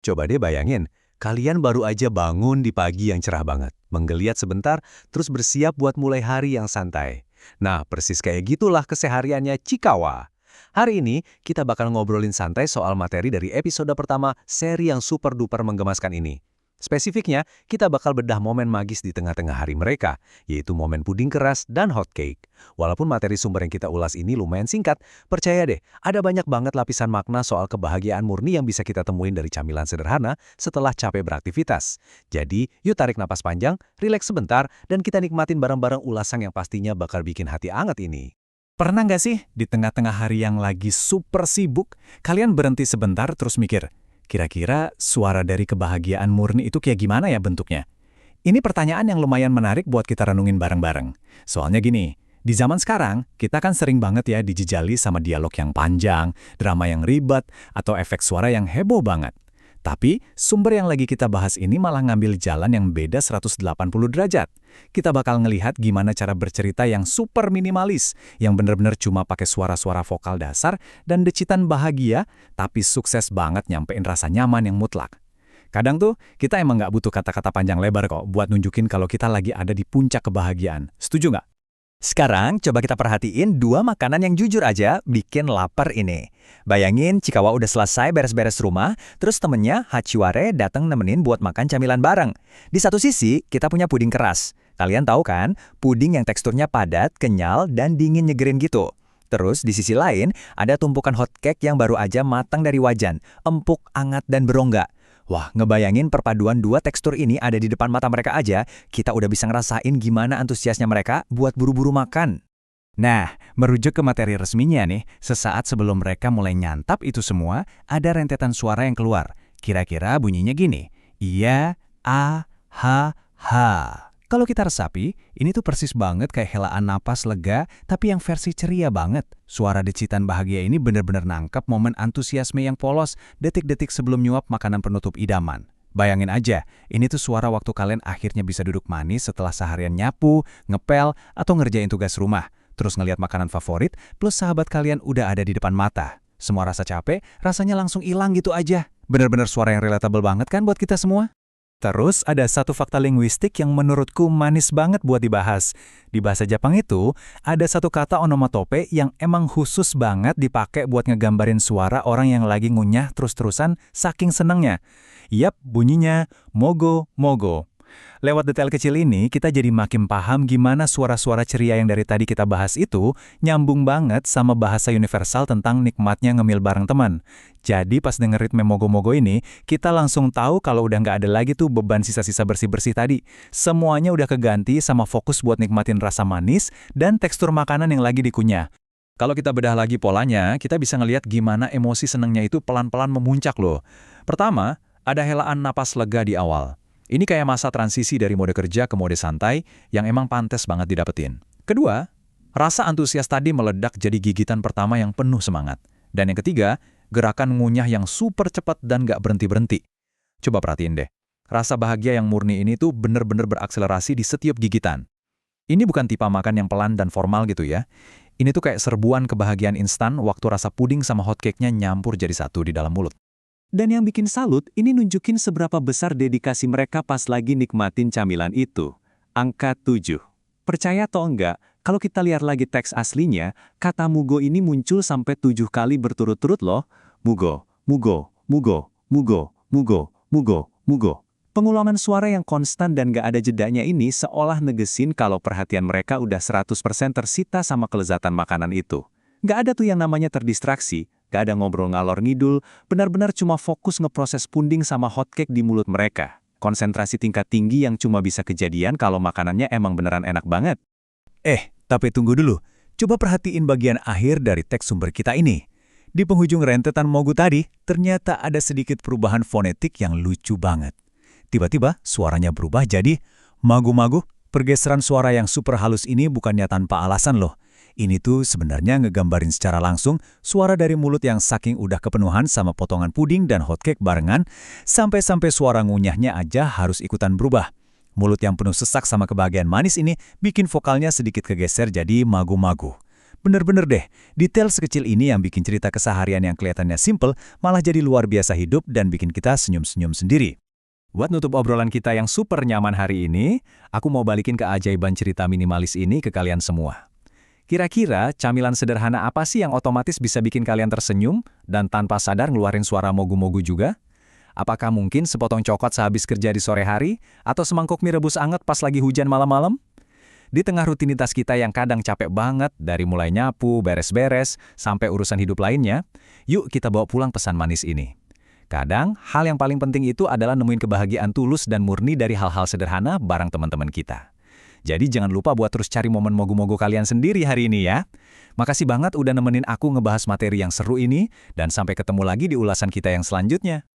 Coba deh bayangin, kalian baru aja bangun di pagi yang cerah banget, menggeliat sebentar, terus bersiap buat mulai hari yang santai. Nah, persis kayak gitulah kesehariannya Chikawa. Hari ini, kita bakal ngobrolin santai soal materi dari episode pertama seri yang super duper menggemaskan ini. Spesifiknya, kita bakal bedah momen magis di tengah-tengah hari mereka, yaitu momen puding keras dan hot cake. Walaupun materi sumber yang kita ulas ini lumayan singkat, percaya deh, ada banyak banget lapisan makna soal kebahagiaan murni yang bisa kita temuin dari camilan sederhana setelah capek beraktivitas. Jadi, yuk tarik napas panjang, rileks sebentar, dan kita nikmatin bareng-bareng ulasan yang pastinya bakal bikin hati anget ini. Pernah nggak sih, di tengah-tengah hari yang lagi super sibuk, kalian berhenti sebentar terus mikir, kira-kira suara dari kebahagiaan murni itu kayak gimana ya bentuknya? Ini pertanyaan yang lumayan menarik buat kita renungin bareng-bareng. Soalnya gini, di zaman sekarang, kita kan sering banget ya dijejali sama dialog yang panjang, drama yang ribet, atau efek suara yang heboh banget. Tapi, sumber yang lagi kita bahas ini malah ngambil jalan yang beda 180 derajat. Kita bakal ngelihat gimana cara bercerita yang super minimalis, yang bener-bener cuma pakai suara-suara vokal dasar dan decitan bahagia, tapi sukses banget nyampein rasa nyaman yang mutlak. Kadang tuh, kita emang nggak butuh kata-kata panjang lebar kok buat nunjukin kalau kita lagi ada di puncak kebahagiaan. Setuju nggak? Sekarang, coba kita perhatiin dua makanan yang jujur aja bikin lapar ini. Bayangin Chikawa udah selesai beres-beres rumah, terus temennya Hachiware datang nemenin buat makan camilan bareng. Di satu sisi, kita punya puding keras. Kalian tahu kan, puding yang teksturnya padat, kenyal, dan dingin nyegerin gitu. Terus di sisi lain, ada tumpukan hot cake yang baru aja matang dari wajan, empuk, anget, dan berongga. Wah, ngebayangin perpaduan dua tekstur ini ada di depan mata mereka aja, kita udah bisa ngerasain gimana antusiasnya mereka buat buru-buru makan. Nah, merujuk ke materi resminya nih, sesaat sebelum mereka mulai nyantap itu semua, ada rentetan suara yang keluar. Kira-kira bunyinya gini, iya, a, ha, ha. Kalau kita resapi, ini tuh persis banget kayak helaan napas lega, tapi yang versi ceria banget. Suara decitan bahagia ini bener-bener nangkep momen antusiasme yang polos, detik-detik sebelum nyuap makanan penutup idaman. Bayangin aja, ini tuh suara waktu kalian akhirnya bisa duduk manis setelah seharian nyapu, ngepel, atau ngerjain tugas rumah. Terus ngeliat makanan favorit, plus sahabat kalian udah ada di depan mata. Semua rasa capek, rasanya langsung hilang gitu aja. Bener-bener suara yang relatable banget kan buat kita semua? Terus ada satu fakta linguistik yang menurutku manis banget buat dibahas. Di bahasa Jepang itu, ada satu kata onomatope yang emang khusus banget dipakai buat ngegambarin suara orang yang lagi ngunyah terus-terusan saking senengnya. Yap, bunyinya mogo-mogo. Lewat detail kecil ini, kita jadi makin paham gimana suara-suara ceria yang dari tadi kita bahas itu nyambung banget sama bahasa universal tentang nikmatnya ngemil bareng teman. Jadi pas denger ritme mogo-mogo ini, kita langsung tahu kalau udah nggak ada lagi tuh beban sisa-sisa bersih-bersih tadi. Semuanya udah keganti sama fokus buat nikmatin rasa manis dan tekstur makanan yang lagi dikunyah. Kalau kita bedah lagi polanya, kita bisa ngelihat gimana emosi senengnya itu pelan-pelan memuncak loh. Pertama, ada helaan napas lega di awal. Ini kayak masa transisi dari mode kerja ke mode santai yang emang pantes banget didapetin. Kedua, rasa antusias tadi meledak jadi gigitan pertama yang penuh semangat. Dan yang ketiga, gerakan ngunyah yang super cepat dan gak berhenti-berhenti. Coba perhatiin deh, rasa bahagia yang murni ini tuh bener-bener berakselerasi di setiap gigitan. Ini bukan tipe makan yang pelan dan formal gitu ya. Ini tuh kayak serbuan kebahagiaan instan waktu rasa puding sama hot cake-nya nyampur jadi satu di dalam mulut. Dan yang bikin salut, ini nunjukin seberapa besar dedikasi mereka pas lagi nikmatin camilan itu. Angka 7. Percaya atau enggak, kalau kita lihat lagi teks aslinya, kata mugo ini muncul sampai 7 kali berturut-turut loh. Mugo, mugo, mugo, mugo, mugo, mugo, mugo. Pengulangan suara yang konstan dan gak ada jedanya ini seolah negesin kalau perhatian mereka udah 100% tersita sama kelezatan makanan itu. Gak ada tuh yang namanya terdistraksi. Gak ada ngobrol ngalor ngidul, benar-benar cuma fokus ngeproses puding sama hot cake di mulut mereka. Konsentrasi tingkat tinggi yang cuma bisa kejadian kalau makanannya emang beneran enak banget. Tapi tunggu dulu. Coba perhatiin bagian akhir dari teks sumber kita ini. Di penghujung rentetan mogu tadi, ternyata ada sedikit perubahan fonetik yang lucu banget. Tiba-tiba suaranya berubah jadi magu-magu. Pergeseran suara yang super halus ini bukannya tanpa alasan loh. Ini tuh sebenarnya ngegambarin secara langsung suara dari mulut yang saking udah kepenuhan sama potongan puding dan hot cake barengan, sampai-sampai suara ngunyahnya aja harus ikutan berubah. Mulut yang penuh sesak sama kebahagiaan manis ini bikin vokalnya sedikit kegeser jadi magu-magu. Bener-bener deh, detail sekecil ini yang bikin cerita keseharian yang kelihatannya simple malah jadi luar biasa hidup dan bikin kita senyum-senyum sendiri. Buat nutup obrolan kita yang super nyaman hari ini, aku mau balikin keajaiban cerita minimalis ini ke kalian semua. Kira-kira camilan sederhana apa sih yang otomatis bisa bikin kalian tersenyum dan tanpa sadar ngeluarin suara mogu-mogu juga? Apakah mungkin sepotong coklat sehabis kerja di sore hari? Atau semangkuk mie rebus anget pas lagi hujan malam-malam? Di tengah rutinitas kita yang kadang capek banget, dari mulai nyapu, beres-beres, sampai urusan hidup lainnya, yuk kita bawa pulang pesan manis ini. Kadang, hal yang paling penting itu adalah nemuin kebahagiaan tulus dan murni dari hal-hal sederhana bareng teman-teman kita. Jadi jangan lupa buat terus cari momen mogu-mogu kalian sendiri hari ini ya. Makasih banget udah nemenin aku ngebahas materi yang seru ini, dan sampai ketemu lagi di ulasan kita yang selanjutnya.